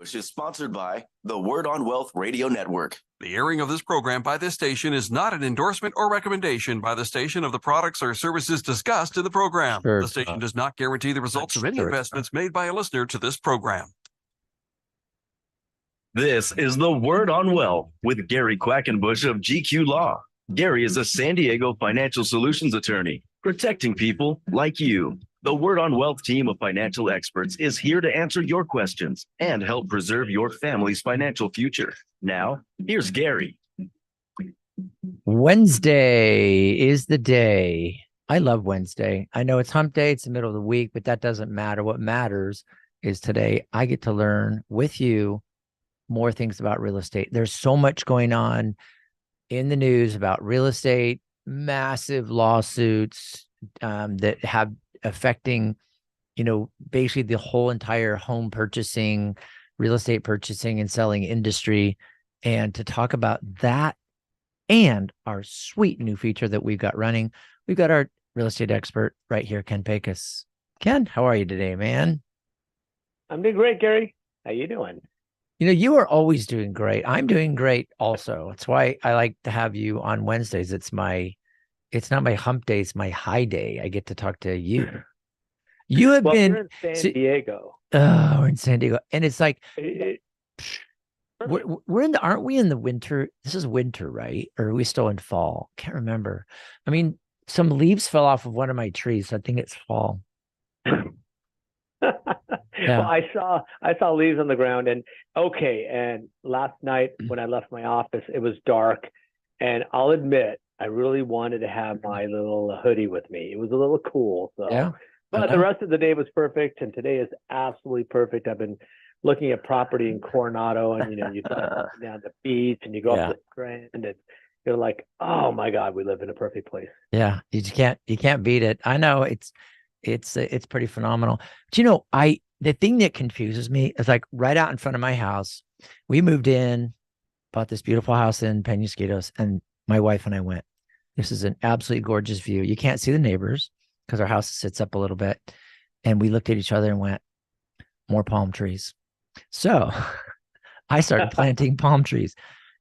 which is sponsored by the Word on Wealth Radio Network. The airing of this program by this station is not an endorsement or recommendation by the station of the products or services discussed in the program. The station does not guarantee the results of any investments made by a listener to this program. This is the Word on Wealth with Gary Quackenbush of GQ Law. Gary is a San Diego financial solutions attorney, protecting people like you. The Word on Wealth team of financial experts is here to answer your questions and help preserve your family's financial future. Now, here's Gary. Wednesday is the day. I love Wednesday. I know it's hump day. It's the middle of the week, but that doesn't matter. What matters is today I get to learn with you more things about real estate. There's so much going on in the news about real estate, massive lawsuits that have affecting, basically the whole entire home purchasing, real estate purchasing and selling industry. And to talk about that and our sweet new feature that we've got running, we've got our real estate expert right here, Ken Pecus. Ken, how are you today, man? I'm doing great, Gary. How you doing? You are always doing great. I'm doing great also. That's why I like to have you on Wednesdays. It's not my hump day, it's my high day. I get to talk to you. You have been in San Diego. Oh, we're in San Diego. And it's like aren't we in the winter? This is winter, right? Or are we still in fall? Can't remember. I mean, some leaves fell off of one of my trees, so I think it's fall. Yeah. Well, I saw leaves on the ground, and last night when I left my office, it was dark, and I'll admit I really wanted to have my little hoodie with me. It was a little cool, so yeah. But the rest of the day was perfect, and today is absolutely perfect. I've been looking at property in Coronado, and you drive down the beach, and you go up the Strand, and you're like, oh my God, we live in a perfect place. Yeah, you can't beat it. I know it's pretty phenomenal. But the thing that confuses me is like right out in front of my house, we moved in, bought this beautiful house in Penasquitos, and my wife and I went, this is an absolutely gorgeous view. You can't see the neighbors because our house sits up a little bit. And we looked at each other and went, more palm trees. So I started planting palm trees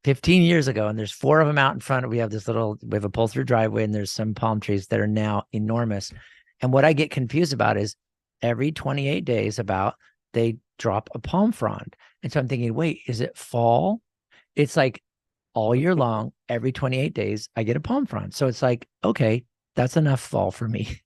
15 years ago, and there's 4 of them out in front. We have a pull-through driveway, and there's some palm trees that are now enormous. And what I get confused about is every 28 days they drop a palm frond. And so I'm thinking, wait, is it fall? It's like all year long, every 28 days, I get a palm frond. So it's like, okay, that's enough fall for me.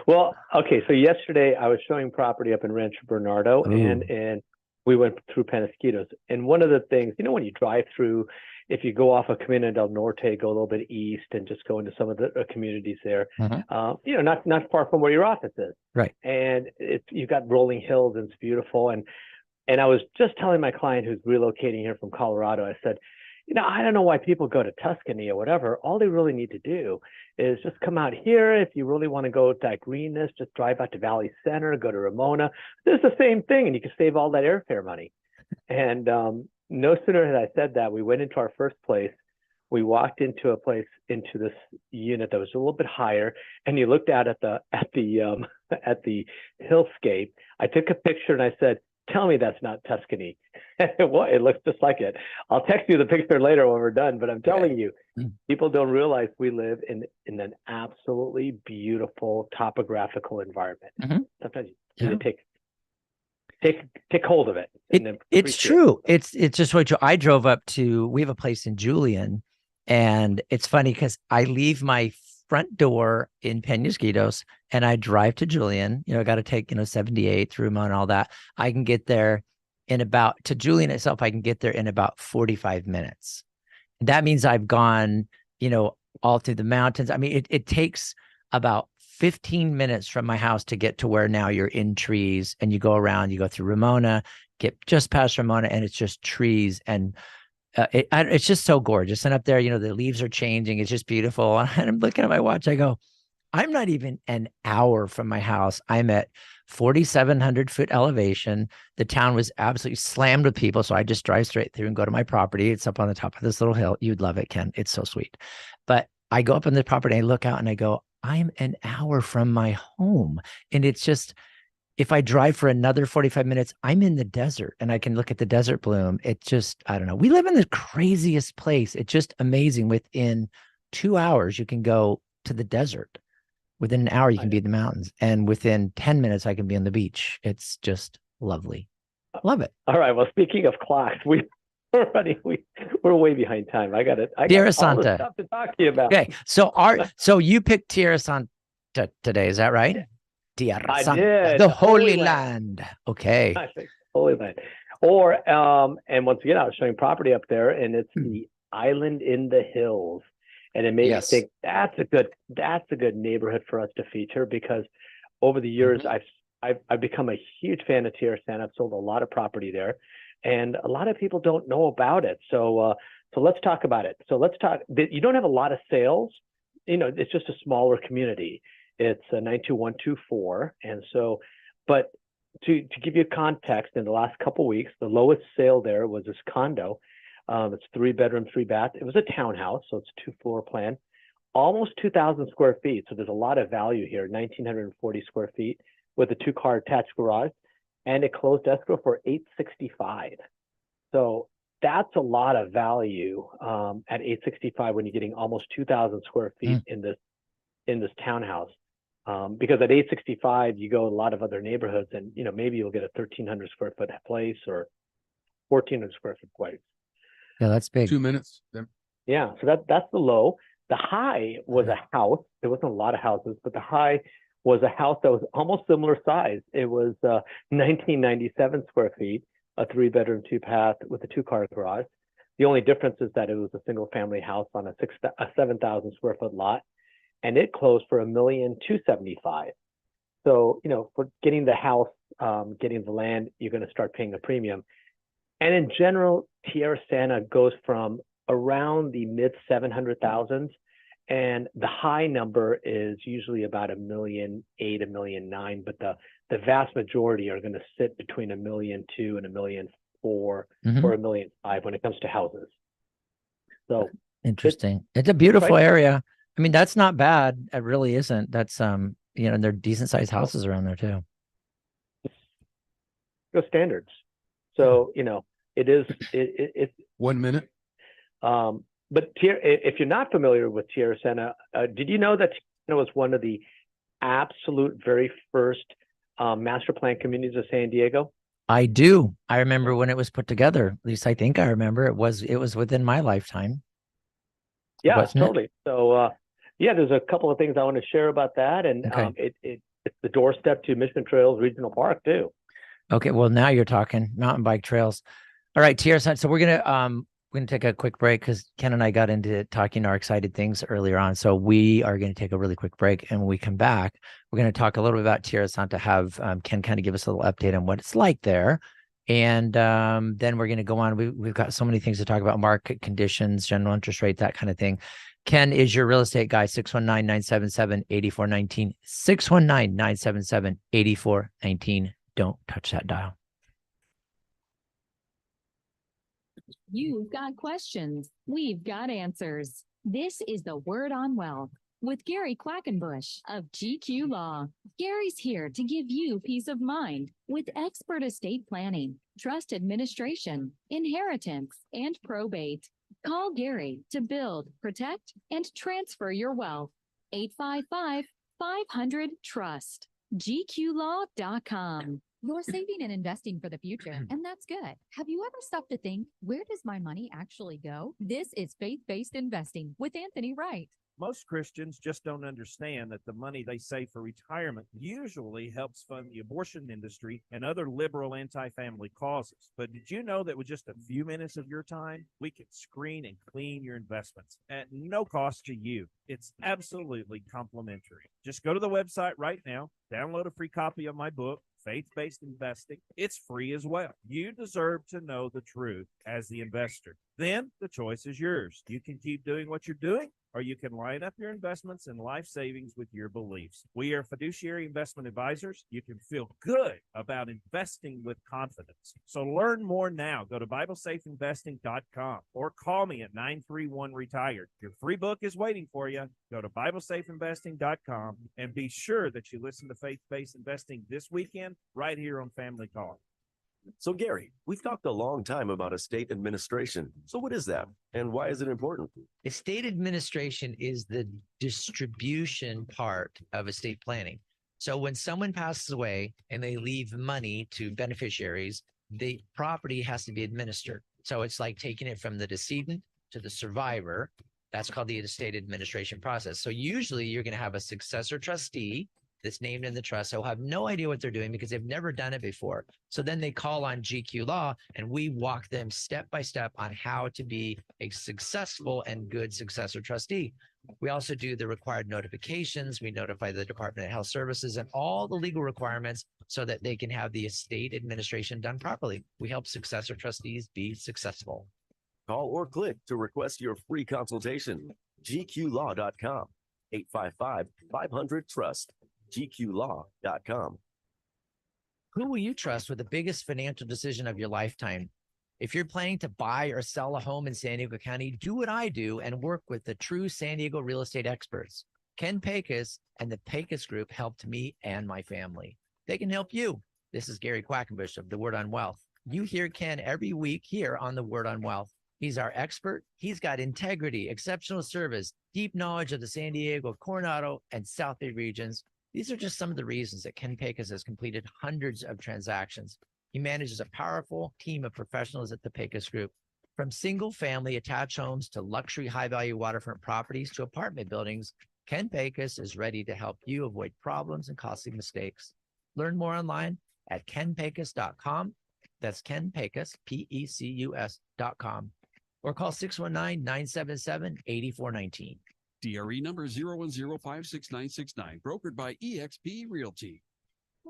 Well, okay. So yesterday I was showing property up in Rancho Bernardo, and we went through Penasquitos. And one of the things, when you drive through, if you go off of Camino del Norte, go a little bit east and just go into some of the communities there, not far from where your office is. Right. And you've got rolling hills, and it's beautiful. And I was just telling my client who's relocating here from Colorado, I said, I don't know why people go to Tuscany or whatever. All they really need to do is just come out here. If you really want to go to that greenness, just drive out to Valley Center, go to Ramona. It's the same thing, and you can save all that airfare money. And no sooner had I said that, we went into our first place. We walked into this unit that was a little bit higher, and you looked out at the hillscape. I took a picture and I said, tell me that's not Tuscany. Well, it looks just like it. I'll text you the picture later when we're done, but I'm telling you, people don't realize we live in an absolutely beautiful topographical environment. Mm-hmm. Sometimes you need to take hold of it. It's true. It's just what I drove up to. We have a place in Julian, and it's funny because I leave my front door in Penasquitos and I drive to Julian. I got to take 78 through Ramona and all that. I can get there to Julian itself. I can get there in about 45 minutes. That means I've gone, all through the mountains. I mean, it takes about 15 minutes from my house to get to where now you're in trees, and you go around, you go through Ramona, get just past Ramona, and it's just trees. And it's just so gorgeous. And up there, the leaves are changing. It's just beautiful. And I'm looking at my watch. I go, I'm not even an hour from my house. I'm at 4,700 foot elevation. The town was absolutely slammed with people. So I just drive straight through and go to my property. It's up on the top of this little hill. You'd love it, Ken. It's so sweet. But I go up on the property, I look out and I go, I'm an hour from my home. And it's just, if I drive for another 45 minutes, I'm in the desert and I can look at the desert bloom. It just, I don't know. We live in the craziest place. It's just amazing. Within 2 hours, you can go to the desert. Within an hour, you can be in the mountains. And within 10 minutes, I can be on the beach. It's just lovely. Love it. All right. Well, speaking of clocks, we're way behind time. I got all Tierra this Santa. stuff to talk to you about. Okay. So you picked Tierra Santa today. Is that right? Tierra I Santa, did. the Holy Land. Okay. I think Holy Land. Or and once again, I was showing property up there, and it's the Island in the Hills, and it made me think that's a good neighborhood for us to feature, because over the years I've become a huge fan of Tierra Santa. I've sold a lot of property there, and a lot of people don't know about it. So let's talk about it. So let's talk. You don't have a lot of sales. It's just a smaller community. It's a 92124. And so, but to give you context, in the last couple of weeks, the lowest sale there was this condo. It's 3 bedroom, 3 bath. It was a townhouse, so it's 2-floor plan, almost 2,000 square feet. So there's a lot of value here, 1,940 square feet with a 2-car attached garage, and it closed escrow for $865. So that's a lot of value at $865 when you're getting almost 2,000 square feet in this townhouse. Because at $865, you go to a lot of other neighborhoods, and maybe you'll get a 1,300 square foot place or 1,400 square foot place. Yeah, that's big. 2 minutes. Yeah, so that's the low. The high was a house. There wasn't a lot of houses, but the high was a house that was almost similar size. It was 1,997 square feet, a 3 bedroom, 2 bath with a 2-car garage. The only difference is that it was a single family house on a 7,000 square foot lot, and it closed for $1,275,000. So, for getting the house, getting the land, you're going to start paying a premium. And in general, Tierra Santa goes from around the mid 700,000s, and the high number is usually about $1,800,000, $1,900,000. But the vast majority are going to sit between $1,200,000 and $1,400,000 or $1,500,000 when it comes to houses. So interesting. It's a beautiful area. I mean, that's not bad. It really isn't. That's and they're decent sized houses around there too. Go standards. So it's 1 minute. But if you're not familiar with Tierra Santa, did you know that Tierra was one of the absolute very first master plan communities of San Diego? I do. I remember when it was put together. At least I think I remember it was within my lifetime. Yeah, wasn't totally. So there's a couple of things I want to share about that, and it's the doorstep to Mission Trails Regional Park too. Okay, well now you're talking mountain bike trails. All right, Tierra Santa. So we're gonna take a quick break because Ken and I got into talking our excited things earlier on. So we are going to take a really quick break, and when we come back, we're going to talk a little bit about Tierra Santa. Have Ken kind of give us a little update on what it's like there, and then we're going to go on. We've got so many things to talk about: market conditions, general interest rate, that kind of thing. Ken is your real estate guy. 619-977-8419. 619-977-8419. Don't touch that dial. You've got questions. We've got answers. This is the Word on Wealth with Gary Quackenbush of GQ Law. Gary's here to give you peace of mind with expert estate planning, trust administration, inheritance, and probate. Call Gary to build, protect, and transfer your wealth. 855-500-TRUST. GQLaw.com. You're saving and investing for the future, and that's good. Have you ever stopped to think, where does my money actually go? This is Faith-Based Investing with Anthony Wright. Most Christians just don't understand that the money they save for retirement usually helps fund the abortion industry and other liberal anti-family causes. But did you know that with just a few minutes of your time, we can screen and clean your investments at no cost to you? It's absolutely complimentary. Just go to the website right now, download a free copy of my book, Faith-Based Investing. It's free as well. You deserve to know the truth as the investor. Then the choice is yours. You can keep doing what you're doing, or you can line up your investments and life savings with your beliefs. We are fiduciary investment advisors. You can feel good about investing with confidence. So learn more now. Go to BibleSafeInvesting.com or call me at 931-RETIRED. Your free book is waiting for you. Go to BibleSafeInvesting.com and be sure that you listen to Faith-Based Investing this weekend right here on Family Call. So, Gary, we've talked a long time about estate administration. So what is that and why is it important? Estate administration is the distribution part of estate planning. So when someone passes away and they leave money to beneficiaries, the property has to be administered. So it's like taking it from the decedent to the survivor. That's called the estate administration process. So usually you're going to have a successor trustee that's named in the trust. So have no idea what they're doing because they've never done it before. So then they call on GQ Law and we walk them step by step on how to be a successful and good successor trustee. We also do the required notifications. We notify the Department of Health Services and all the legal requirements so that they can have the estate administration done properly. We help successor trustees be successful. Call or click to request your free consultation. GQLaw.com, 855-500-TRUST. GQLaw.com. Who will you trust with the biggest financial decision of your lifetime? If you're planning to buy or sell a home in San Diego County, do what I do and work with the true San Diego real estate experts. Ken Pecus and the Pecus Group helped me and my family. They can help you. This is Gary Quackenbush of The Word on Wealth. You hear Ken every week here on The Word on Wealth. He's our expert. He's got integrity, exceptional service, deep knowledge of the San Diego, Coronado, and South Bay regions. These are just some of the reasons that Ken Pecus has completed hundreds of transactions. He manages a powerful team of professionals at the Pecus Group. From single-family attached homes to luxury high-value waterfront properties to apartment buildings, Ken Pecus is ready to help you avoid problems and costly mistakes. Learn more online at kenpecus.com. That's Ken Pecus, Pecus.com. Or call 619-977-8419. DRE number 010566969, brokered by eXp Realty.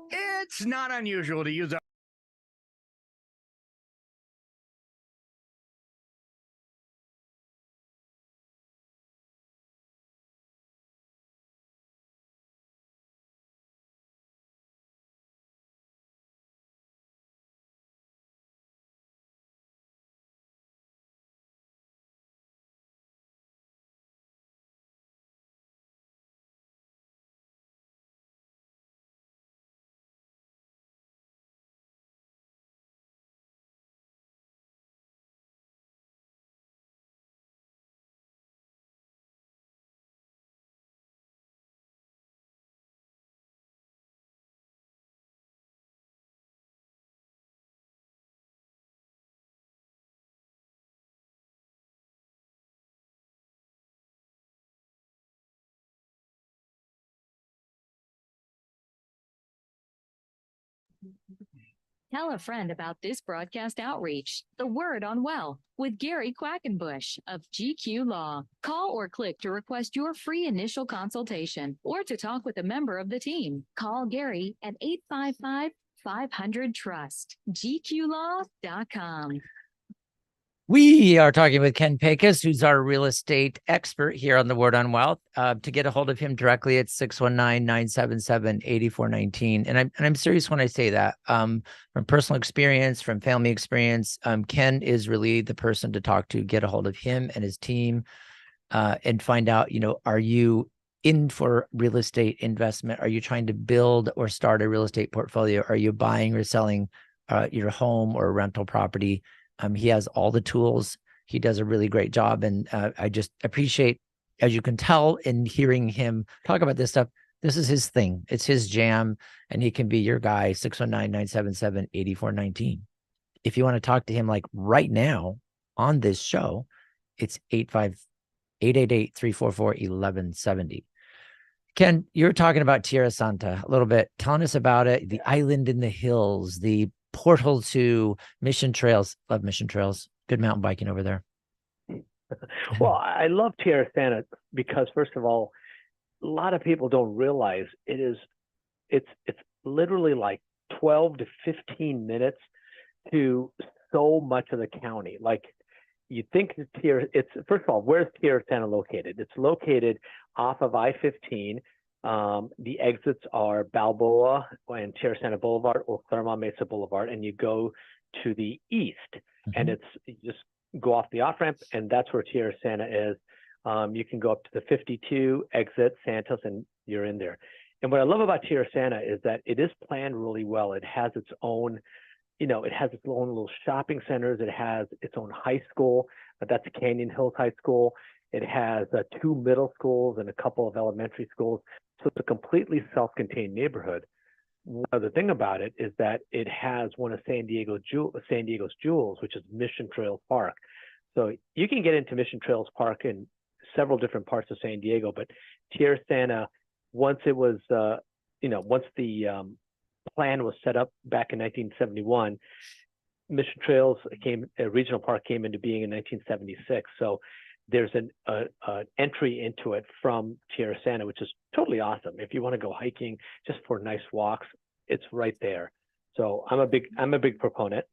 It's not unusual to use a Tell a friend about this broadcast outreach, The Word on Wealth, with Gary Quackenbush of GQ Law. Call or click to request your free initial consultation or to talk with a member of the team. Call Gary at 855-500-TRUST. GQLaw.com. We are talking with Ken Pecus, who's our real estate expert here on The Word on Wealth. To get a hold of him directly, it's 619-977-8419. And I'm serious when I say that. From personal experience, from family experience, Ken is really the person to talk to. Get a hold of him and his team and find out, are you in for real estate investment? Are you trying to build or start a real estate portfolio? Are you buying or selling your home or rental property? He has all the tools. He does a really great job. And I just appreciate, as you can tell in hearing him talk about this stuff, this is his thing. It's his jam, and he can be your guy, 619-977-8419. If you want to talk to him like right now on this show, it's 888-344-1170. Ken, you're talking about Tierra Santa a little bit. Telling us about it, the island in the hills, the portal to Mission Trails. Love Mission Trails. Good mountain biking over there. Well, I love Tierra Santa because, first of all, a lot of people don't realize it's literally like 12 to 15 minutes to so much of the county. Like, you think it's first of all, where's Tierra Santa located? It's located off of I-15. The exits are Balboa and Tierra Santa Boulevard or Claremont Mesa Boulevard, and you go to the east, and you just go off the off-ramp, and that's where Tierra Santa is. You can go up to the 52 exit Santos, and you're in there. And what I love about Tierra Santa is that it is planned really well. It has its own, it has its own little shopping centers. It has its own high school. That's Canyon Hills High School. It has 2 middle schools and a couple of elementary schools. So it's a completely self-contained neighborhood. One other thing about it is that it has one of San Diego's jewels, which is Mission Trails Park. So you can get into Mission Trails Park in several different parts of San Diego, but Tierra Santa, once it was, once the plan was set up back in 1971, Mission Trails regional park came into being in 1976. So there's an entry into it from Tierra Santa, which is totally awesome. If you want to go hiking just for nice walks, it's right there. So I'm a big proponent.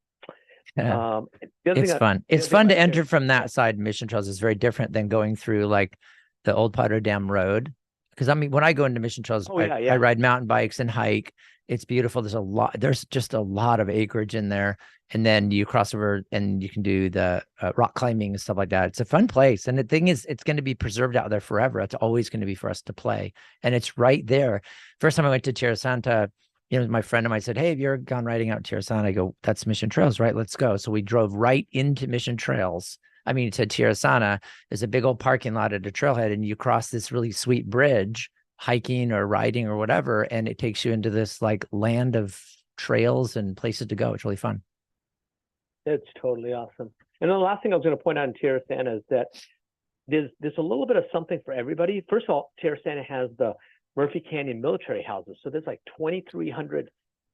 It's fun. It's fun to enter from that side. Mission Trails is very different than going through like the Old Potter Dam Road. Because I mean, when I go into Mission Trails, I ride mountain bikes and hike. It's beautiful. There's just a lot of acreage in there. And then you cross over and you can do the rock climbing and stuff like that. It's a fun place. And the thing is, it's going to be preserved out there forever. It's always going to be for us to play. And it's right there. First time I went to Tierra Santa, my friend of mine said, "Hey, have you ever gone riding out Tierra Santa?" I go, "That's Mission Trails, right? Let's go." So we drove right into Mission Trails. I mean, to Tierra Santa. There's a big old parking lot at a trailhead, and you cross this really sweet bridge, hiking or riding or whatever, and it takes you into this like land of trails and places to go. It's really fun. It's totally awesome. And the last thing I was going to point out in Tierra Santa is that there's a little bit of something for everybody. First of all, Tierra Santa has the Murphy Canyon military houses. So there's like 2,300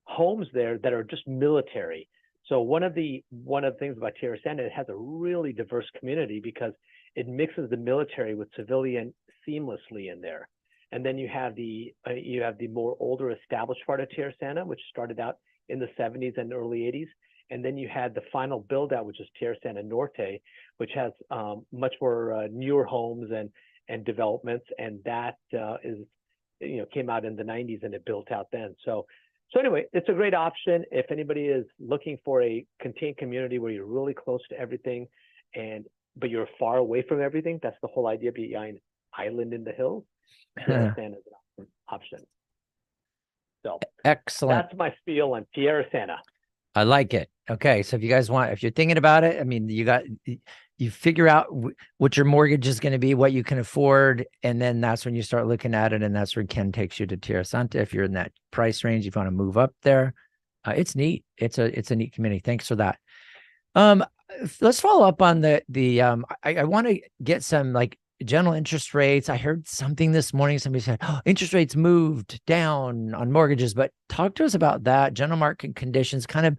homes there that are just military. So one of the things about Tierra Santa, it has a really diverse community because it mixes the military with civilian seamlessly in there. And then you have the more older established part of Tierra Santa, which started out in the 70s and early 80s. And then you had the final build out, which is Tierra Santa Norte, which has much more newer homes and developments. And that came out in the 90s and it built out then. So anyway, it's a great option if anybody is looking for a contained community where you're really close to everything, but you're far away from everything. That's the whole idea behind Island in the Hills. Tierra Santa is an option. So excellent. That's my spiel on Tierra Santa. I like it. Okay, so if you're thinking about it, I mean, you figure out what your mortgage is going to be, what you can afford, and then that's when you start looking at it, and that's where Ken takes you to Tierra Santa. If you're in that price range, if you want to move up there, it's neat. It's a neat community. Thanks for that. Let's follow up on I want to get some like general interest rates. I heard something this morning. Somebody said, interest rates moved down on mortgages, but talk to us about that. General market conditions, kind of,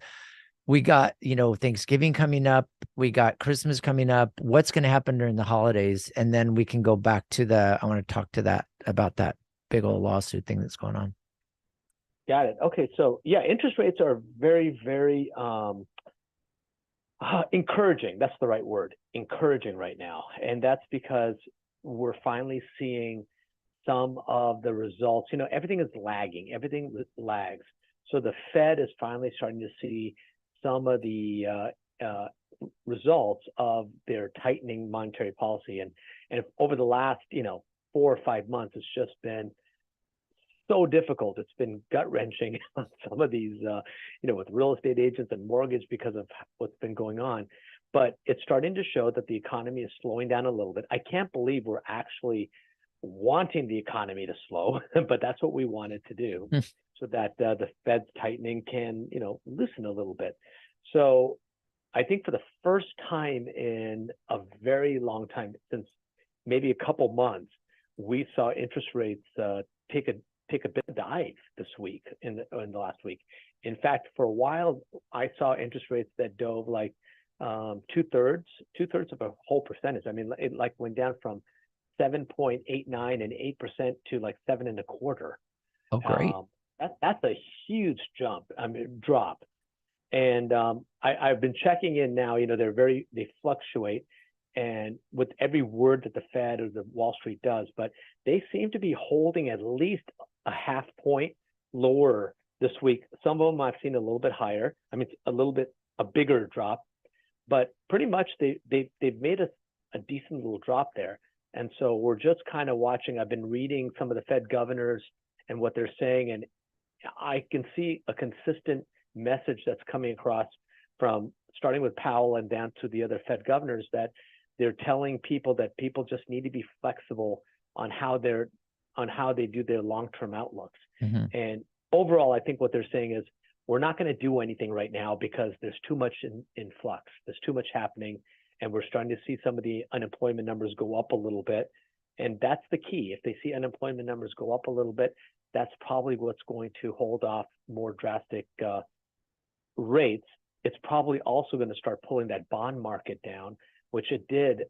we got, Thanksgiving coming up. We got Christmas coming up. What's going to happen during the holidays? And then we can go back to I want to talk to about that big old lawsuit thing that's going on. Got it. Okay. So yeah, interest rates are very, very, encouraging. That's the right word. Encouraging right now. And that's because we're finally seeing some of the results. Everything is lagging. Everything lags. So the Fed is finally starting to see some of the results of their tightening monetary policy. And over the last, 4 or 5 months, it's just been so difficult. It's been gut-wrenching on some of these, with real estate agents and mortgage because of what's been going on. But it's starting to show that the economy is slowing down a little bit. I can't believe we're actually wanting the economy to slow, but that's what we wanted to do so that the Fed's tightening can, loosen a little bit. So I think for the first time in a very long time, since maybe a couple months, we saw interest rates take a bit of dive this week in the last week. In fact, for a while, I saw interest rates that dove like two-thirds of a whole percentage. I mean, it like went down from 7.89 and 8% to like 7.25%. Oh, great. That's a huge drop. And I've been checking in now. They fluctuate, and with every word that the Fed or the Wall Street does, but they seem to be holding at least a half point lower this week. Some of them I've seen a little bit higher. I mean, a bigger drop, but pretty much they've made a decent little drop there. And so we're just kind of watching. I've been reading some of the Fed governors and what they're saying, and I can see a consistent message that's coming across from starting with Powell and down to the other Fed governors, that they're telling people that people just need to be flexible on how they do their long-term outlooks. And overall, I think what they're saying is we're not going to do anything right now because there's too much in flux. There's too much happening, and we're starting to see some of the unemployment numbers go up a little bit. And that's the key. If they see unemployment numbers go up a little bit, that's probably what's going to hold off more drastic rates. It's probably also going to start pulling that bond market down, which it did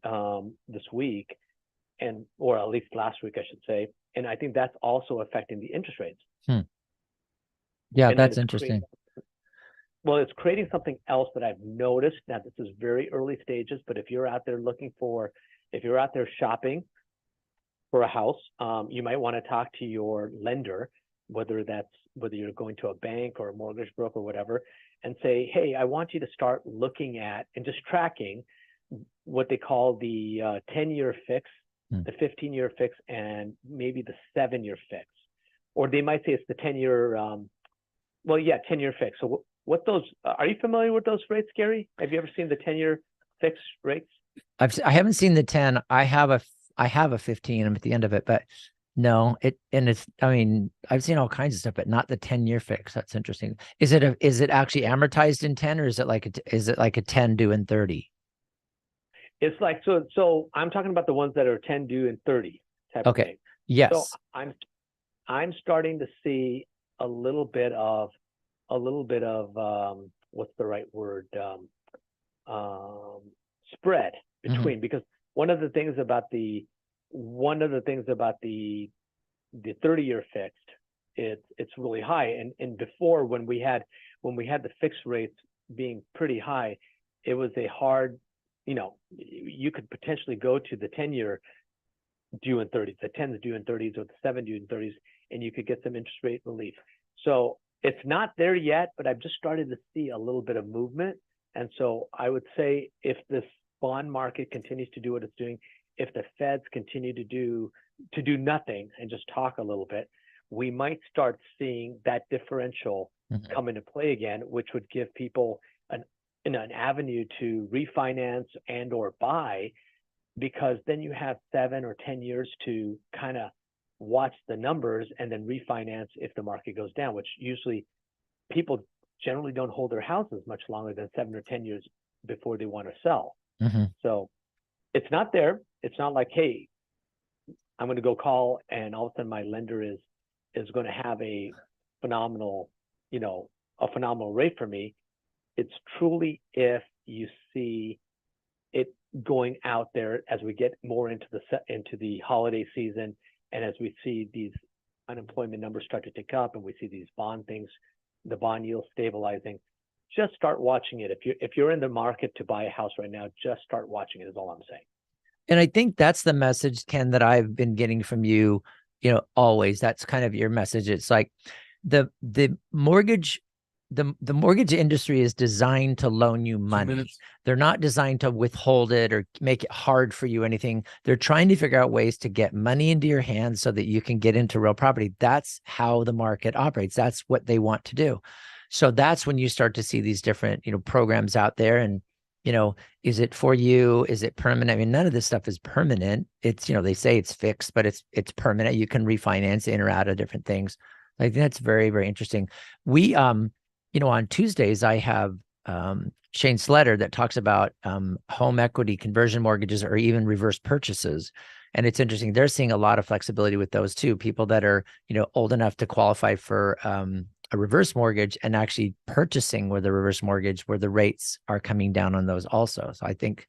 this week, or at least last week, I should say. And I think that's also affecting the interest rates. Yeah, that's interesting. It's creating something else that I've noticed. Now, this is very early stages, but if you're out there shopping for a house, you might want to talk to your lender, whether you're going to a bank or a mortgage broker or whatever, and say, hey, I want you to start looking at and just tracking what they call the 10-year fix, the 15-year fix, and maybe the 7-year fix. Or they might say it's the 10-year, 10-year fix. So are you familiar with those rates, Gary? Have you ever seen the 10-year fixed rates? I haven't seen the 10. I have a 15. I'm at the end of it, but no, I've seen all kinds of stuff, but not the 10-year fix. That's interesting. Is it actually amortized in 10, or is it like a 10 due in 30? It's like, so I'm talking about the ones that are 10 due in 30 type of thing. Yes. So I'm starting to see a little bit of what's the right word? Spread between, because one of the things about the 30-year fixed, it's really high. And before, when we had the fixed rates being pretty high, it was a hard, you could potentially go to the 10-year due in 30s, the 10s due in 30s, or the 7 due in 30s, and you could get some interest rate relief. So it's not there yet, but I've just started to see a little bit of movement. And so I would say, if this bond market continues to do what it's doing, if the Feds continue to do nothing and just talk a little bit, we might start seeing that differential come into play again, which would give people an avenue to refinance and or buy, because then you have 7 or 10 years to kind of watch the numbers and then refinance if the market goes down, which usually people generally don't hold their houses much longer than 7 or 10 years before they want to sell. So it's not there. It's not like, hey, I'm going to go call and all of a sudden my lender is going to have a phenomenal rate for me. It's truly if you see it going out there as we get more into the holiday season, and as we see these unemployment numbers start to tick up, and we see these the bond yield stabilizing, just start watching it. If you're in the market to buy a house right now, just start watching it, is all I'm saying. And I think that's the message, Ken, that I've been getting from you, always. That's kind of your message. It's like the mortgage industry is designed to loan you money. They're not designed to withhold it or make it hard for you, anything. They're trying to figure out ways to get money into your hands so that you can get into real property. That's how the market operates. That's what they want to do. So that's when you start to see these different, programs out there. And, is it for you? Is it permanent? I mean, none of this stuff is permanent. It's, they say it's fixed, but it's permanent. You can refinance in or out of different things. I think that's very, very interesting. We, on Tuesdays, I have Shane Sletter that talks about home equity conversion mortgages or even reverse purchases. And it's interesting. They're seeing a lot of flexibility with those too. People that are, old enough to qualify for a reverse mortgage and actually purchasing with a reverse mortgage where the rates are coming down on those also. So I think,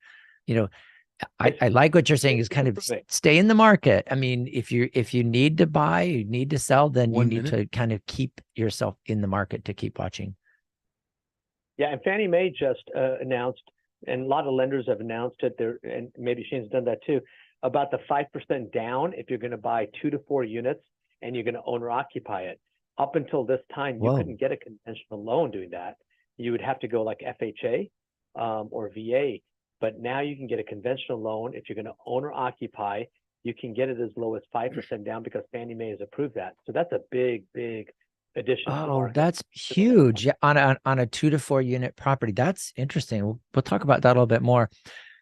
I like what you're saying is kind of stay in the market. I mean, if you need to buy, you need to sell, then you need to kind of keep yourself in the market to keep watching. Yeah, and Fannie Mae just announced, and a lot of lenders have announced it there, and maybe Shane's done that too, about the 5% down if you're going to buy 2 to 4 units and you're going to own or occupy it. Up until this time, you Whoa. couldn't get a conventional loan doing that. You would have to go like FHA or VA. But now you can get a conventional loan if you're going to own or occupy. You can get it as low as 5% down because Fannie Mae has approved that. So that's a big, big addition to the Oh, market. that's huge. Yeah, on a 2 to 4 unit property. That's interesting. We'll talk about that a little bit more.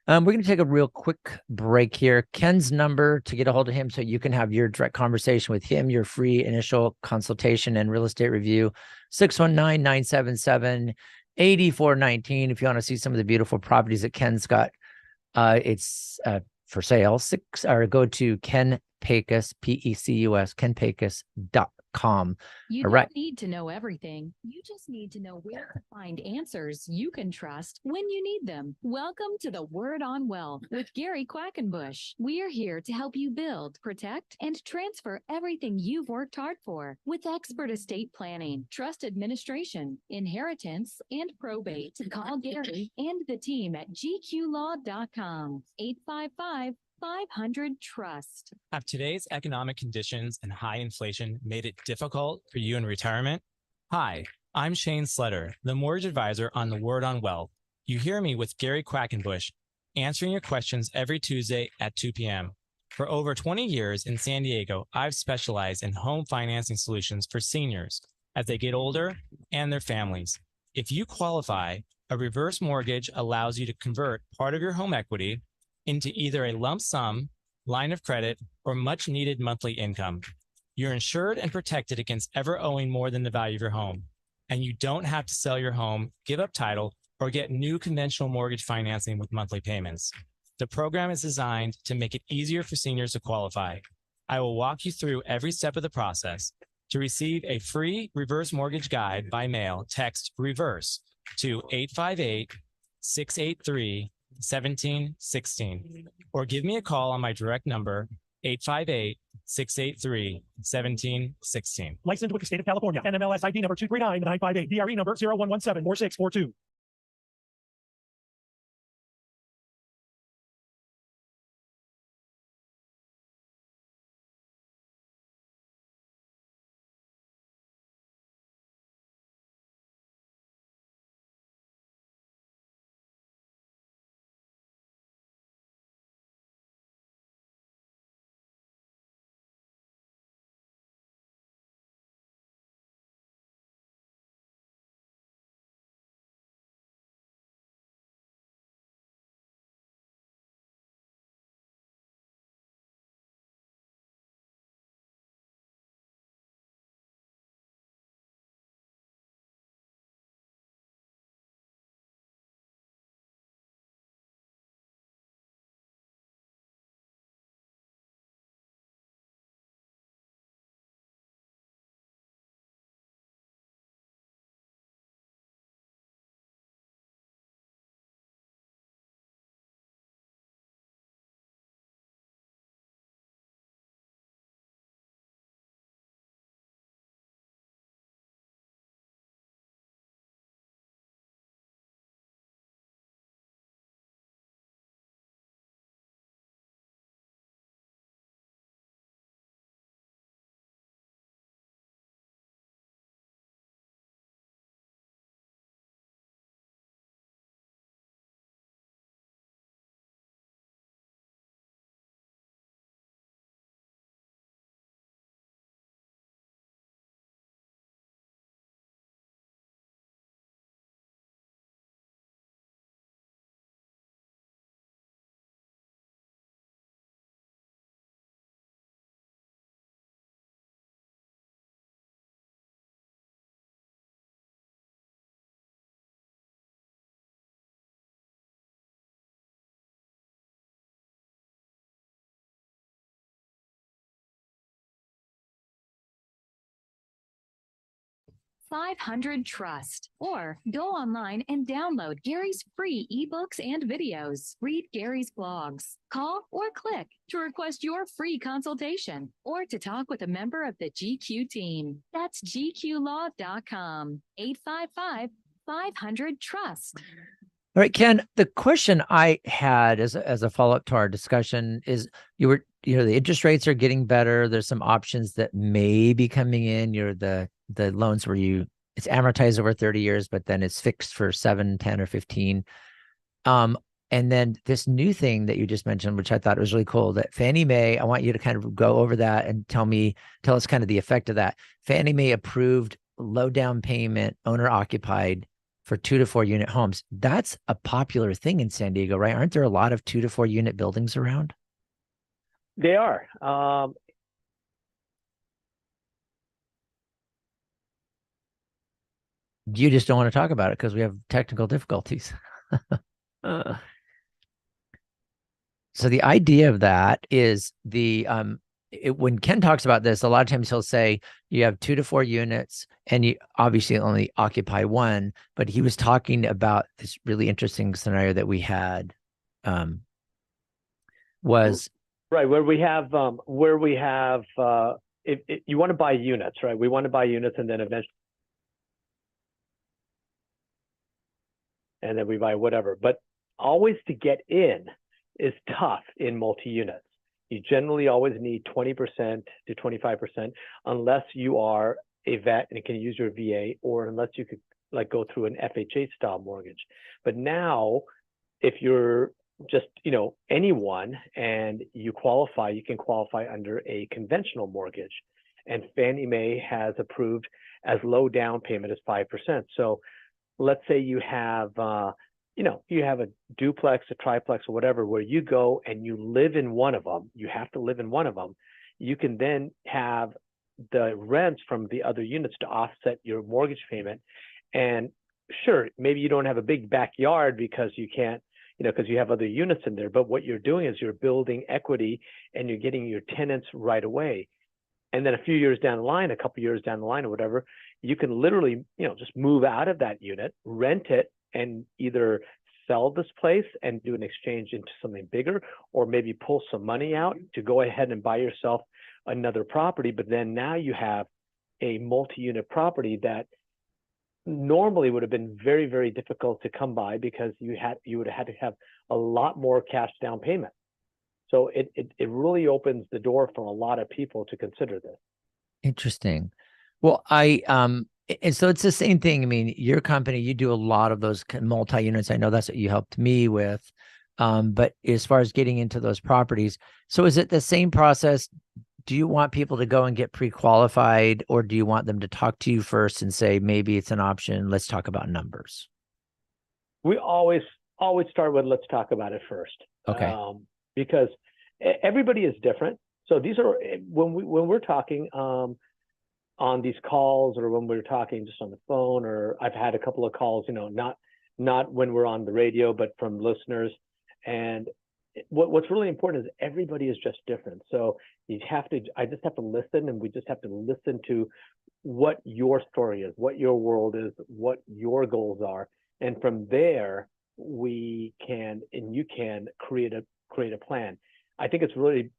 We're going to take a real quick break here. Ken's number to get a hold of him so you can have your direct conversation with him, your free initial consultation and real estate review, 619-977-8419. If you want to see some of the beautiful properties that Ken's got, it's for sale. Go to Ken Pecus, Pecus, kenpecus.com. You All don't right. need to know everything. You just need to know where to find answers you can trust when you need them. Welcome to the Word on Wealth with Gary Quackenbush. We're here to help you build, protect, and transfer everything you've worked hard for with expert estate planning, trust administration, inheritance, and probate. Call Gary and the team at gqlaw.com, 855-500-TRUST. Have today's economic conditions and high inflation made it difficult for you in retirement? Hi, I'm Shane Sletter, the mortgage advisor on the Word on Wealth. You hear me with Gary Quackenbush, answering your questions every Tuesday at 2 p.m. For over 20 years in San Diego, I've specialized in home financing solutions for seniors as they get older and their families. If you qualify, a reverse mortgage allows you to convert part of your home equity into either a lump sum, line of credit, or much needed monthly income. You're insured and protected against ever owing more than the value of your home. And you don't have to sell your home, give up title, or get new conventional mortgage financing with monthly payments. The program is designed to make it easier for seniors to qualify. I will walk you through every step of the process. To receive a free reverse mortgage guide by mail, text REVERSE to 858-683-1716, or give me a call on my direct number, 858-683-1716. Licensed with the state of California. NMLS ID number 239958. DRE number 01174642. $500-TRUST. Or go online and download Gary's free ebooks and videos. Read Gary's blogs. Call or click to request your free consultation or to talk with a member of the GQ team. That's gqlaw.com. 855 500 trust. All right, Ken, the question I had as a follow-up to our discussion is the interest rates are getting better. There's some options that may be coming in. The loans where it's amortized over 30 years, but then it's fixed for 7, 10, or 15. And then this new thing that you just mentioned, which I thought was really cool, that Fannie Mae, I want you to kind of go over that and tell us kind of the effect of that. Fannie Mae approved low down payment, owner occupied for 2 to 4 unit homes. That's a popular thing in San Diego, right? Aren't there a lot of 2 to 4 unit buildings around? They are. You just don't want to talk about it because we have technical difficulties. So the idea of that is when Ken talks about this, a lot of times he'll say you have 2 to 4 units and you obviously only occupy one, but he was talking about this really interesting scenario that we had was right where we have if you want to buy units, right? We want to buy units and then eventually we buy whatever, but always to get in is tough in multi-units. You generally always need 20% to 25% unless you are a vet and can use your VA, or unless you could like go through an FHA style mortgage. But now, if you're just anyone and you qualify, you can qualify under a conventional mortgage, and Fannie Mae has approved as low down payment as 5%. So let's say you have you have a duplex, a triplex, or whatever, where you go and you live in one of them. You have to live in one of them. You can then have the rents from the other units to offset your mortgage payment. And sure, maybe you don't have a big backyard because you can't, because you have other units in there. But what you're doing is you're building equity and you're getting your tenants right away. And then a few years down the line, a couple years down the line or whatever, you can literally, just move out of that unit, rent it, and either sell this place and do an exchange into something bigger, or maybe pull some money out to go ahead and buy yourself another property. But then now you have a multi-unit property that normally would have been very, very difficult to come by because you would have had to have a lot more cash down payment. So it really opens the door for a lot of people to consider this. Interesting. Well, and so it's the same thing. I mean, your company, you do a lot of those multi-units. I know that's what you helped me with. But as far as getting into those properties, so is it the same process? Do you want people to go and get pre-qualified, or do you want them to talk to you first and say, maybe it's an option? Let's talk about numbers. We always start with, let's talk about it first. Okay. Because everybody is different. So these are, when we're talking, on these calls, or when we're talking just on the phone, or I've had a couple of calls, not when we're on the radio, but from listeners. And what's really important is everybody is just different. So I just have to listen, and we just have to listen to what your story is, what your world is, what your goals are. And from there, we can, and you can create a plan. I think it's really,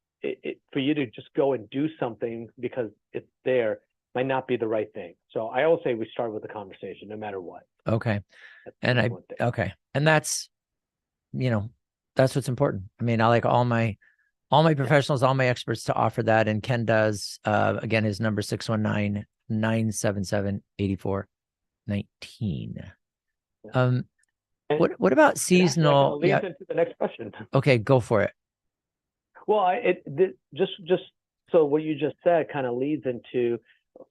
for you to just go and do something because it's there might not be the right thing. So I always say we start with the conversation, no matter what. Okay. And and that's, that's what's important. I mean, I like all my professionals, all my experts to offer that. And Ken does, again, his number 619-977-8419. What about seasonal? Leads into the next question. Okay, go for it. Well, just so what you just said kind of leads into,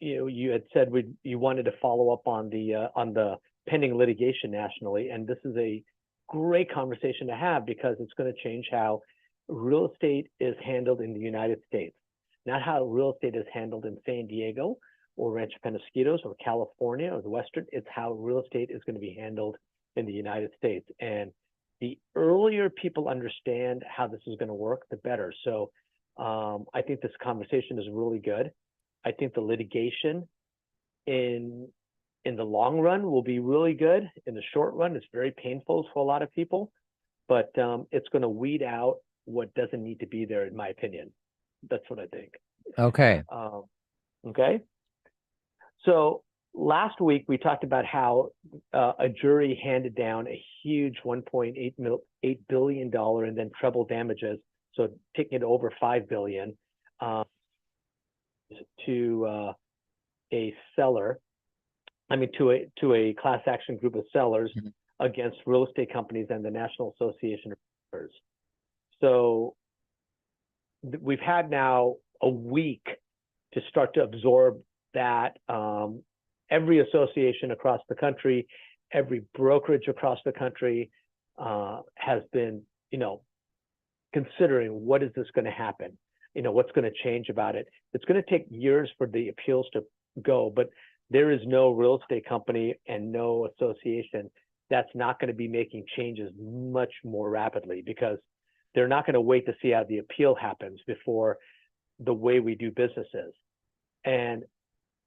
you had said you wanted to follow up on the pending litigation nationally, and this is a great conversation to have because it's going to change how real estate is handled in the United States, not how real estate is handled in San Diego or Rancho Penasquitos or California or the Western. It's how real estate is going to be handled in the United States. And the earlier people understand how this is going to work, the better. So I think this conversation is really good. I think the litigation in the long run will be really good. In the short run, it's very painful for a lot of people, but it's going to weed out what doesn't need to be there, in my opinion. That's what I think. Okay. Okay. So last week we talked about how a jury handed down a huge $1.8 billion and then treble damages, so taking it over $5 billion to a seller. I mean, to a class action group of sellers against real estate companies and the National Association of Realtors. So we've had now a week to start to absorb that. Every association across the country, every brokerage across the country has been, considering what is this going to happen? What's going to change about it? It's going to take years for the appeals to go, but there is no real estate company and no association that's not going to be making changes much more rapidly, because they're not going to wait to see how the appeal happens before the way we do business is. And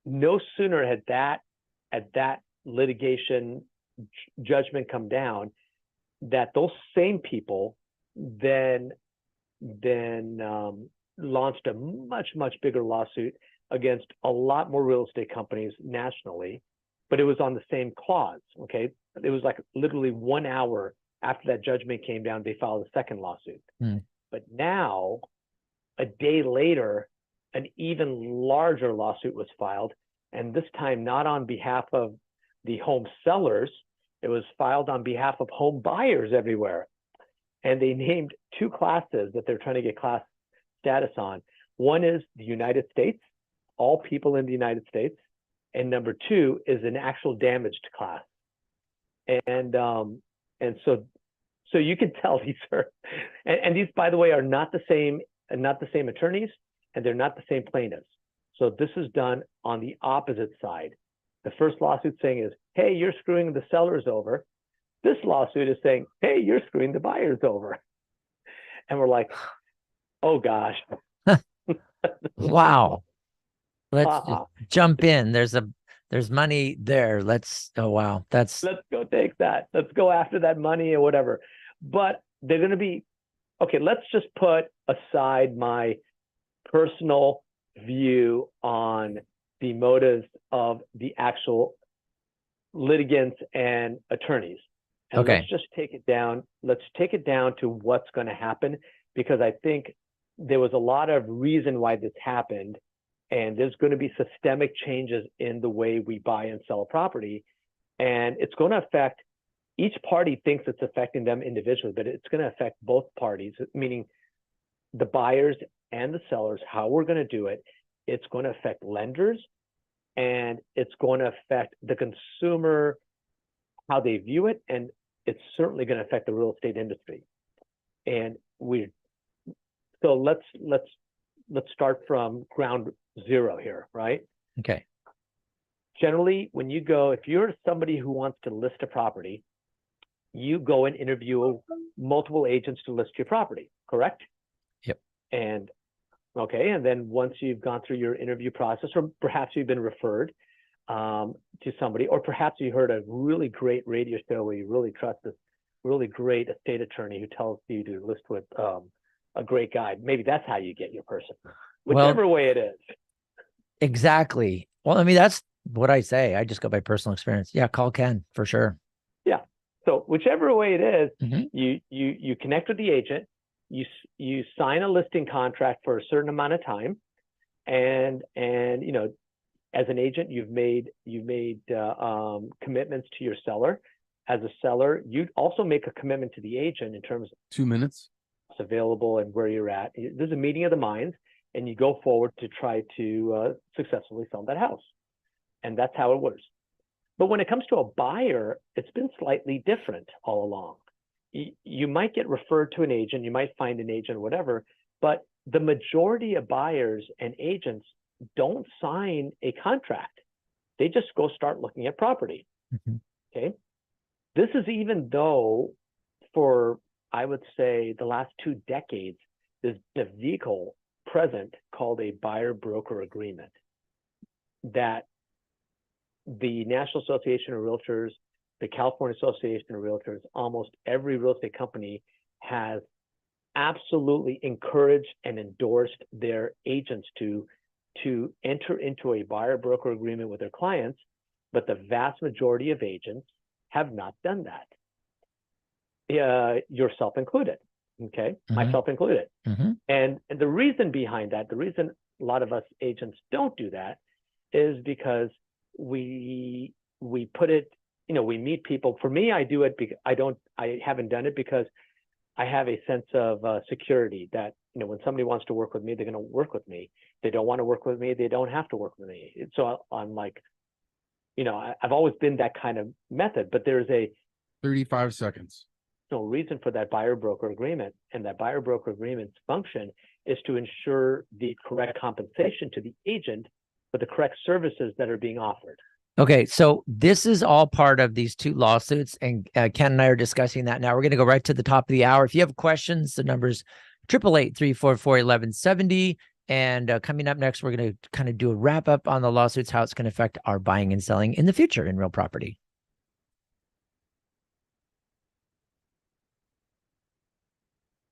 no sooner had that litigation judgment come down, that those same people then launched a much bigger lawsuit against a lot more real estate companies nationally, but it was on the same clause. Okay, it was like literally 1 hour after that judgment came down, they filed a second lawsuit. But now, a day later, an even larger lawsuit was filed, and this time not on behalf of the home sellers, it was filed on behalf of home buyers everywhere. And they named two classes that they're trying to get class status on. One is the United States, all people in the United States, and number two is an actual damaged class. And so you can tell these are, and these, by the way, are not the same attorneys, and they're not the same plaintiffs. So this is done on the opposite side. The first lawsuit saying is, hey, you're screwing the sellers over. This lawsuit is saying, hey, you're screwing the buyers over. And we're like, oh gosh. Wow. Let's jump in. There's money there. Let's go take that. Let's go after that money or whatever. But they're going to be, okay, let's just put aside my personal view on the motives of the actual litigants and attorneys. And let's just take it down. Let's take it down to what's going to happen, because I think there was a lot of reason why this happened, and there's going to be systemic changes in the way we buy and sell a property. And it's going to affect, each party thinks it's affecting them individually, but it's going to affect both parties, meaning the buyers and the sellers, how we're going to do it. It's going to affect lenders, and it's going to affect the consumer, how they view it, and it's certainly going to affect the real estate industry. And so let's start from ground zero here, right? Okay. Generally, when you go, if you're somebody who wants to list a property, you go and interview multiple agents to list your property, correct? Yep. And then once you've gone through your interview process, or perhaps you've been referred to somebody, or perhaps you heard a really great radio show where you really trust this really great estate attorney who tells you to list with a great guy. Maybe that's how you get your person, whichever way it is. Exactly. Well, I mean, that's what I say. I just go by personal experience. Yeah, call Ken for sure. Yeah. So whichever way it is, you connect with the agent, you sign a listing contract for a certain amount of time, and as an agent, you've made commitments to your seller. As a seller, you also make a commitment to the agent in terms of 2 minutes available and where you're at. There's a meeting of the minds, and you go forward to try to successfully sell that house. And that's how it works. But when it comes to a buyer, it's been slightly different all along. You might get referred to an agent, you might find an agent, whatever, but the majority of buyers and agents don't sign a contract. They just go start looking at property. Okay. This is even though for, I would say, the last 2 decades, there's been a vehicle present called a buyer-broker agreement that the National Association of Realtors, the California Association of Realtors, almost every real estate company has absolutely encouraged and endorsed their agents to enter into a buyer-broker agreement with their clients. but the vast majority of agents have not done that. Yourself included, okay? Myself included. And the reason behind that, the reason a lot of us agents don't do that is because we put it, we meet people. For me, I do it because I haven't done it because I have a sense of security that, when somebody wants to work with me, they're going to work with me. If they don't want to work with me, they don't have to work with me. So I'm like, I've always been that kind of method, but there's 35 seconds. No reason for that buyer broker agreement. And that buyer broker agreement's function is to ensure the correct compensation to the agent for the correct services that are being offered. Okay, so this is all part of these two lawsuits, and Ken and I are discussing that now. We're going to go right to the top of the hour. If you have questions, the number's 888-344-1170. And coming up next, we're going to kind of do a wrap up on the lawsuits, how it's going to affect our buying and selling in the future in real property.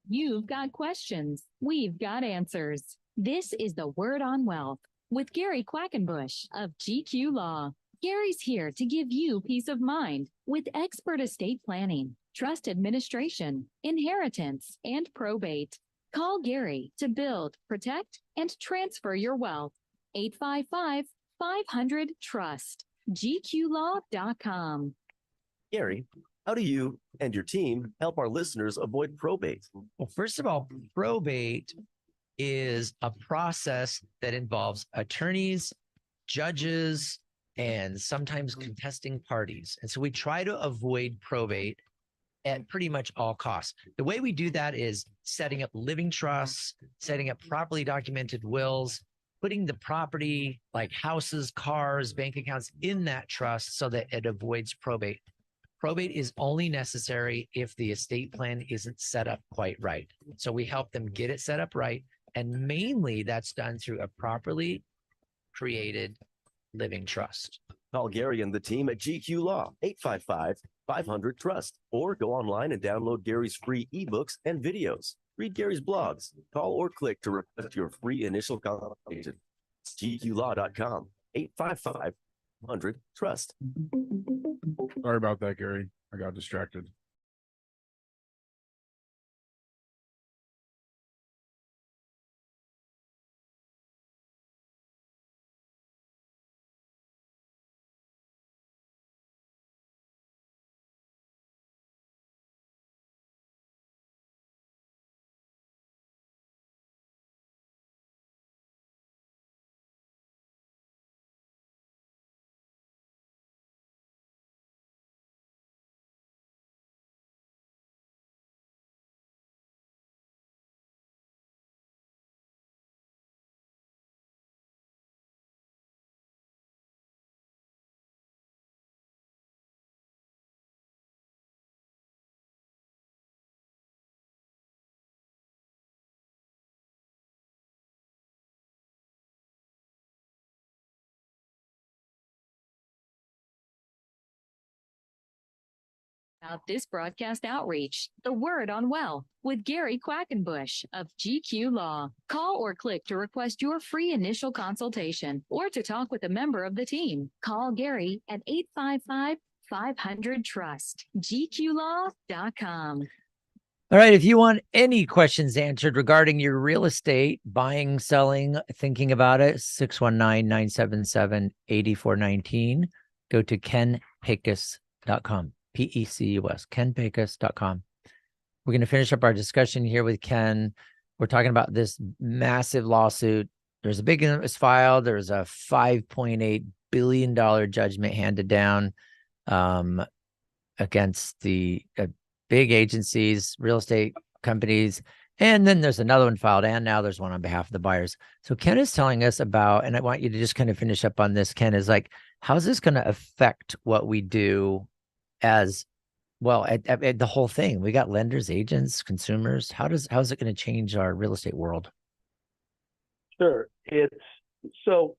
You've got questions. We've got answers. This is the Word on Wealth with Gary Quackenbush of GQ Law. Gary's here to give you peace of mind with expert estate planning, trust administration, inheritance, and probate. Call Gary to build, protect, and transfer your wealth. 855-500-TRUST. GQlaw.com. Gary, how do you and your team help our listeners avoid probate? Well, first of all, probate is a process that involves attorneys, judges, and sometimes contesting parties. And so we try to avoid probate at pretty much all costs. The way we do that is setting up living trusts, setting up properly documented wills, putting the property like houses, cars, bank accounts in that trust so that it avoids probate. Probate is only necessary if the estate plan isn't set up quite right. So we help them get it set up right. And mainly that's done through a properly created living trust. Call Gary and the team at GQ Law, 855-500-TRUST, or go online and download Gary's free ebooks and videos. Read Gary's blogs. Call or click to request your free initial consultation. GQlaw.com, 855-500-TRUST. Sorry about that, Gary. I got distracted. About this broadcast outreach, the Word on Wealth with Gary Quackenbush of GQ Law. Call or click to request your free initial consultation or to talk with a member of the team. Call Gary at 855-500-TRUST. GQlaw.com. All right. If you want any questions answered regarding your real estate, buying, selling, thinking about it, 619-977-8419. Go to kenpecus.com. P-E-C-U-S, kenpecus.com. We're going to finish up our discussion here with Ken. We're talking about this massive lawsuit. There's a big one that was filed. There's a $5.8 billion judgment handed down against the big agencies, real estate companies. And then there's another one filed, and now there's one on behalf of the buyers. So Ken is telling us about, and I want you to just kind of finish up on this, Ken, is like, how's this going to affect what we do as well at the whole thing? We got lenders, agents, consumers. How's it going to change our real estate world? Sure. It's so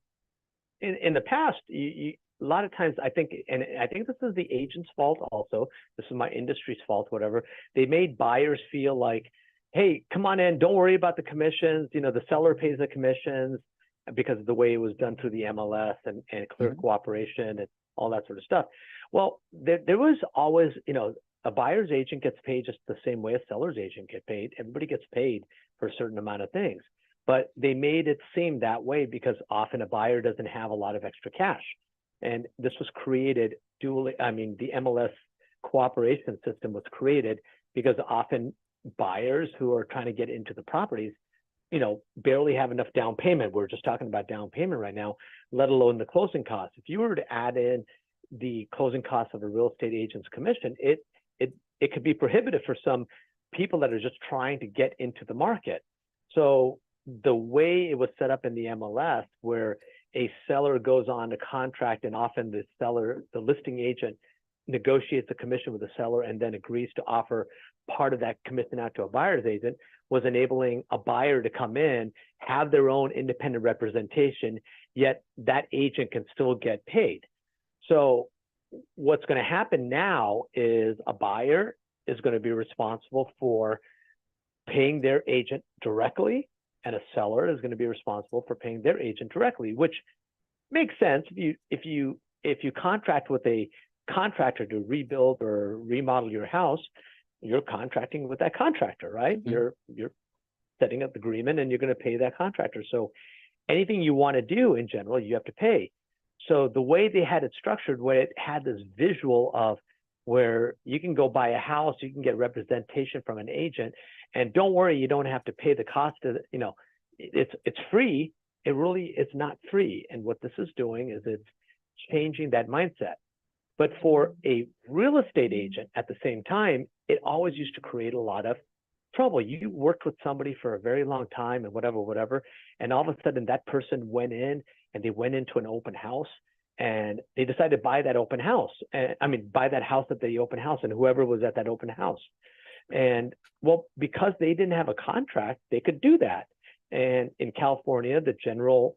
in the past, a lot of times I think this is the agent's fault also. This is my industry's fault, whatever. They made buyers feel like, hey, come on in, don't worry about the commissions. The seller pays the commissions because of the way it was done through the MLS and clear cooperation. all that sort of stuff. Well, there was always, a buyer's agent gets paid just the same way a seller's agent gets paid. Everybody gets paid for a certain amount of things, but they made it seem that way because often a buyer doesn't have a lot of extra cash. And this was created the MLS cooperation system was created because often buyers who are trying to get into the properties, barely have enough down payment. We're just talking about down payment right now, let alone the closing costs. If you were to add in the closing costs of a real estate agent's commission, it could be prohibitive for some people that are just trying to get into the market. So the way it was set up in the MLS, where a seller goes on to contract, and often the listing agent negotiates a commission with the seller and then agrees to offer part of that commission out to a buyer's agent, was enabling a buyer to come in, have their own independent representation, yet that agent can still get paid. So what's going to happen now is a buyer is going to be responsible for paying their agent directly, and a seller is going to be responsible for paying their agent directly, which makes sense. If you contract with a contractor to rebuild or remodel your house, you're contracting with that contractor, right? You're setting up the agreement and you're going to pay that contractor. So anything you want to do in general, you have to pay. So the way they had it structured, where it had this visual of where you can go buy a house, you can get representation from an agent, and don't worry, you don't have to pay the cost of it's free. It really is not free. And what this is doing is it's changing that mindset. But for a real estate agent at the same time, it always used to create a lot of trouble. You worked with somebody for a very long time and whatever, and all of a sudden that person went in and they went into an open house and they decided to buy that open house. Buy that house at the open house and whoever was at that open house. And well, because they didn't have a contract, they could do that. And in California, the general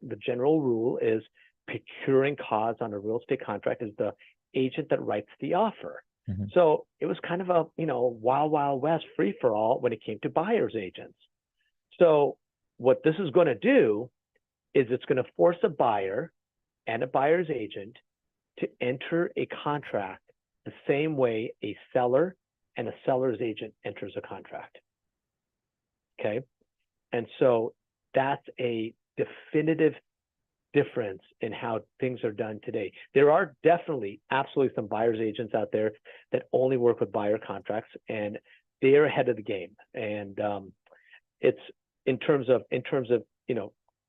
rule is procuring cause on a real estate contract is the agent that writes the offer. Mm-hmm. So it was kind of a, wild, wild west free for all when it came to buyer's agents. So what this is going to do is it's going to force a buyer and a buyer's agent to enter a contract the same way a seller and a seller's agent enters a contract. Okay. And so that's a definitive difference in how things are done today. There are definitely absolutely some buyer's agents out there that only work with buyer contracts, and they're ahead of the game. And it's in terms of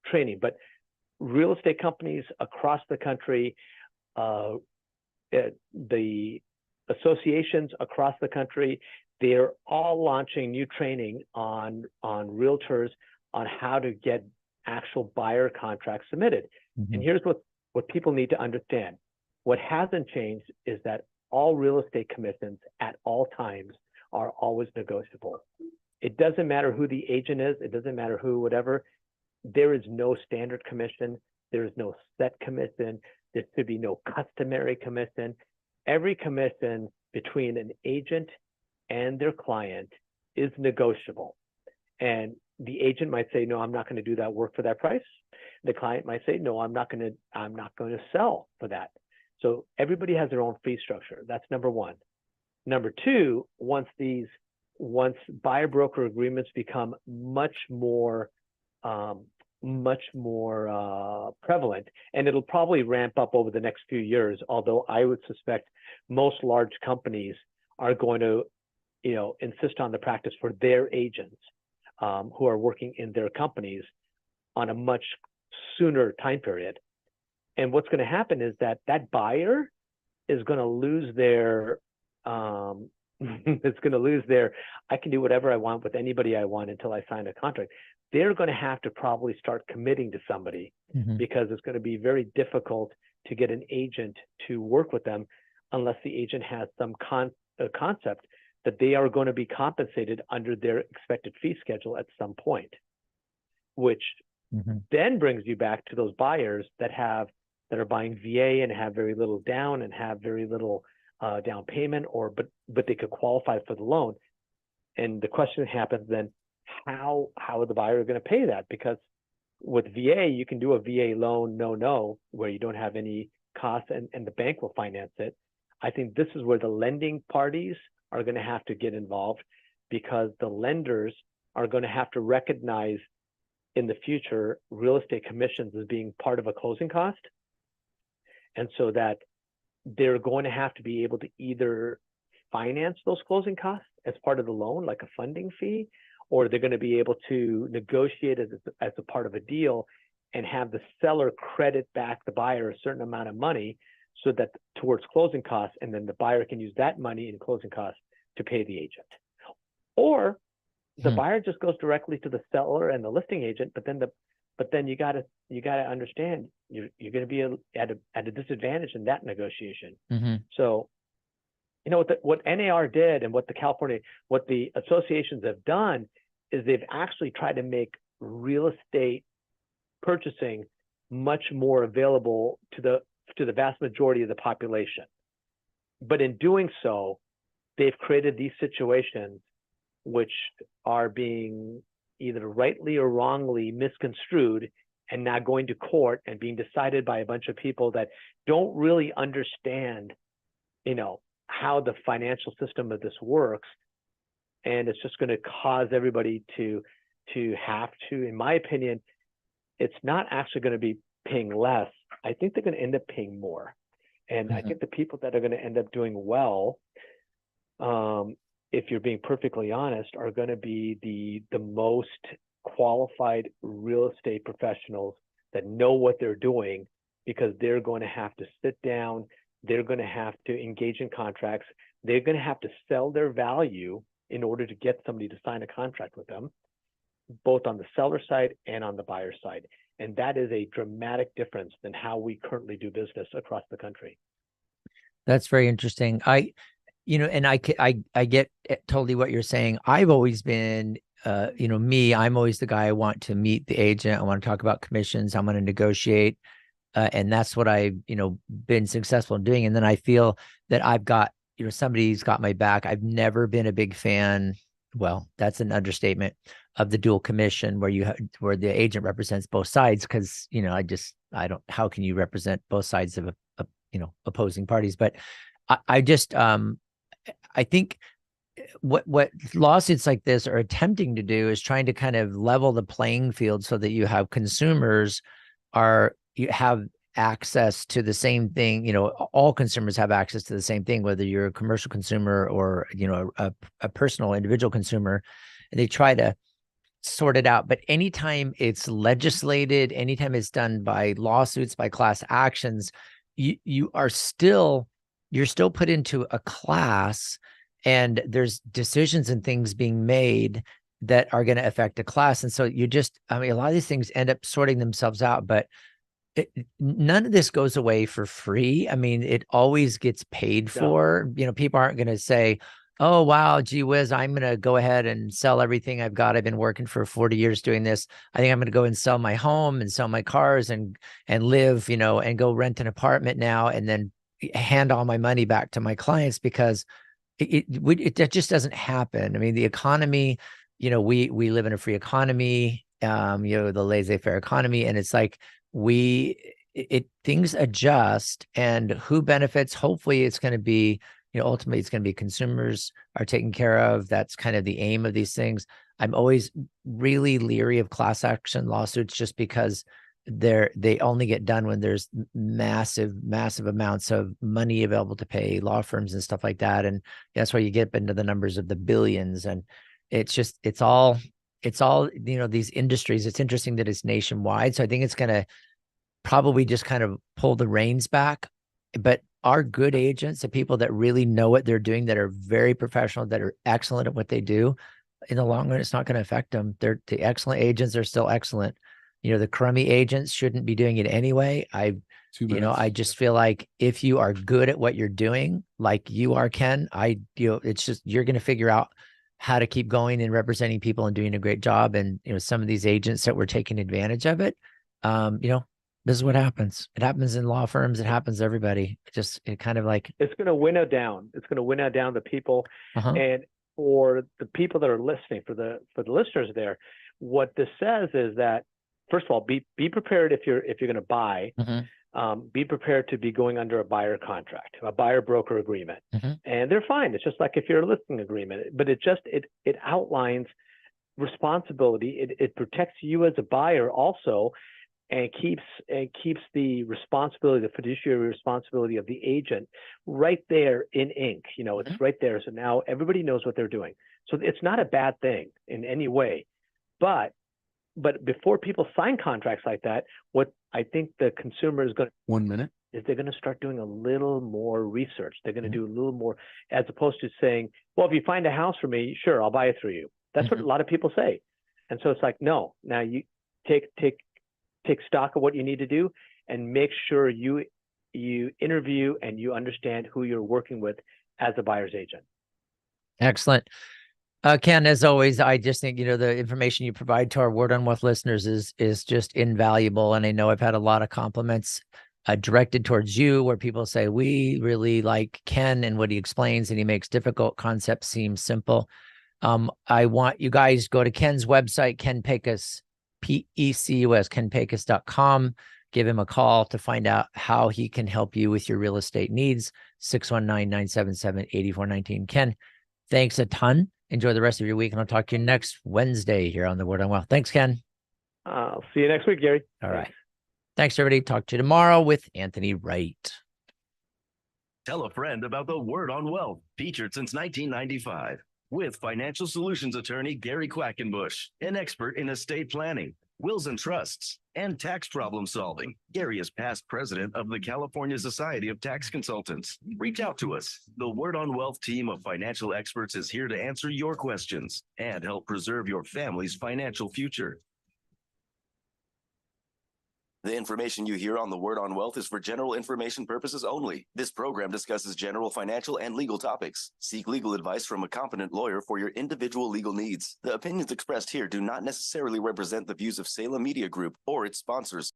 training, but real estate companies across the country, the associations across the country, they're all launching new training on realtors on how to get actual buyer contracts submitted. Mm-hmm. And here's what people need to understand. What hasn't changed is that all real estate commissions at all times are always negotiable. It doesn't matter who the agent is. It doesn't matter who, whatever. There is no standard commission. There is no set commission. There should be no customary commission. Every commission between an agent and their client is negotiable. And the agent might say, no, I'm not going to do that work for that price. The client might say, no, I'm not going to sell for that. So everybody has their own fee structure. That's number one. Number two, once buyer broker agreements become much more prevalent, and it'll probably ramp up over the next few years, although I would suspect most large companies are going to, insist on the practice for their agents who are working in their companies on a much sooner time period. And what's going to happen is that buyer is going to lose their, I can do whatever I want with anybody I want until I sign a contract. They're going to have to probably start committing to somebody, mm-hmm. because it's going to be very difficult to get an agent to work with them unless the agent has some concept that they are going to be compensated under their expected fee schedule at some point, which mm-hmm. then brings you back to those buyers that are buying VA and have very little down and have very little down payment, but they could qualify for the loan. And the question happens then, how are the buyer going to pay that? Because with VA, you can do a VA loan, no, where you don't have any costs and the bank will finance it. I think this is where the lending parties are going to have to get involved, because the lenders are going to have to recognize in the future real estate commissions as being part of a closing cost. And so that they're going to have to be able to either finance those closing costs as part of the loan, like a funding fee, or they're going to be able to negotiate as a part of a deal and have the seller credit back the buyer a certain amount of money so that towards closing costs, and then the buyer can use that money in closing costs to pay the agent. Or the buyer just goes directly to the seller and the listing agent, but then you gotta understand you're going to be at a disadvantage in that negotiation. So, you know, what NAR did and what the associations have done is they've actually tried to make real estate purchasing much more available to the vast majority of the population. But in doing so, they've created these situations which are being either rightly or wrongly misconstrued and now going to court and being decided by a bunch of people that don't really understand, you know, how the financial system of this works. And it's just going to cause everybody to have to, in my opinion, it's not actually going to be paying less. I think they're going to end up paying more. And I think the people that are going to end up doing well, if you're being perfectly honest, are going to be the most qualified real estate professionals that know what they're doing, because they're going to have to sit down, they're going to have to engage in contracts, they're going to have to sell their value in order to get somebody to sign a contract with them, both on the seller side and on the buyer side. And that is a dramatic difference than how we currently do business across the country. That's very interesting. I get totally what you're saying. I've always been, I'm always the guy. I want to meet the agent. I want to talk about commissions. I'm going to negotiate. And that's what I've, been successful in doing. And then I feel that I've got, somebody's got my back. I've never been a big fan. Well, that's an understatement, of the dual commission where the agent represents both sides. Cause how can you represent both sides of opposing parties? But I think what lawsuits like this are attempting to do is trying to kind of level the playing field so that you have consumers you have access to the same thing. All consumers have access to the same thing, whether you're a commercial consumer or, a personal individual consumer. And they try to sort it out. But anytime it's legislated, anytime it's done by lawsuits, by class actions, you're still put into a class, and there's decisions and things being made that are going to affect a class. And so a lot of these things end up sorting themselves out, but none of this goes away for free. I mean, it always gets paid for. People aren't going to say, oh, wow, gee whiz, I'm going to go ahead and sell everything I've got. I've been working for 40 years doing this. I think I'm going to go and sell my home and sell my cars and live, and go rent an apartment now and then hand all my money back to my clients, because that just doesn't happen. I mean, the economy, we live in a free economy, the laissez-faire economy. And it's like, things adjust, and who benefits? Hopefully it's going to be, ultimately it's going to be consumers are taken care of. That's kind of the aim of these things. I'm always really leery of class action lawsuits, just because they only get done when there's massive amounts of money available to pay law firms and stuff like that. And that's why you get into the numbers of the billions. And it's all, these industries. It's interesting that it's nationwide. So I think it's going to probably just kind of pull the reins back. But our good agents, the people that really know what they're doing, that are very professional, that are excellent at what they do, in the long run, it's not going to affect them. The excellent agents are still excellent. The crummy agents shouldn't be doing it anyway. I just feel like if you are good at what you're doing, like you are, Ken, it's just, you're going to figure out how to keep going and representing people and doing a great job. And, some of these agents that were taking advantage of it, this is what happens. It happens in law firms. It happens to everybody. It's going to winnow down. It's going to winnow down the people. And for the people that are listening, for the listeners there, what this says is that, first of all, be prepared if you're going to buy. be prepared to be going under a buyer contract, a buyer broker agreement. And they're fine. It's just like if you're a listing agreement, but it outlines responsibility. It protects you as a buyer also, and keeps the responsibility, the fiduciary responsibility of the agent right there in ink. It's right there. So now everybody knows what they're doing. So it's not a bad thing in any way. But before people sign contracts like that, what I think the consumer is going to 1 minute. is they're going to start doing a little more research. They're going to do a little more, as opposed to saying, well, if you find a house for me, sure, I'll buy it through you. That's what a lot of people say. And so it's like, no, now you take stock of what you need to do and make sure you interview and you understand who you're working with as a buyer's agent. Excellent. Ken, as always, I just think, the information you provide to our Word on Wealth listeners is just invaluable. And I know I've had a lot of compliments directed towards you where people say, we really like Ken and what he explains, and he makes difficult concepts seem simple. I want you guys go to Ken's website, Ken Pecus, P-E-C-U-S, kenpecus.com. Give him a call to find out how he can help you with your real estate needs. 619-977-8419. Ken, thanks a ton. Enjoy the rest of your week, and I'll talk to you next Wednesday here on the Word on Wealth. Thanks, Ken. I'll see you next week, Gary. All right. Thanks, everybody. Talk to you tomorrow with Anthony Wright. Tell a friend about the Word on Wealth, featured since 1995, with financial solutions attorney Gary Quackenbush, an expert in estate planning, wills and trusts, and tax problem solving. Gary is past president of the California Society of Tax Consultants. Reach out to us. The Word on Wealth team of financial experts is here to answer your questions and help preserve your family's financial future. The information you hear on the Word on Wealth is for general information purposes only. This program discusses general financial and legal topics. Seek legal advice from a competent lawyer for your individual legal needs. The opinions expressed here do not necessarily represent the views of Salem Media Group or its sponsors.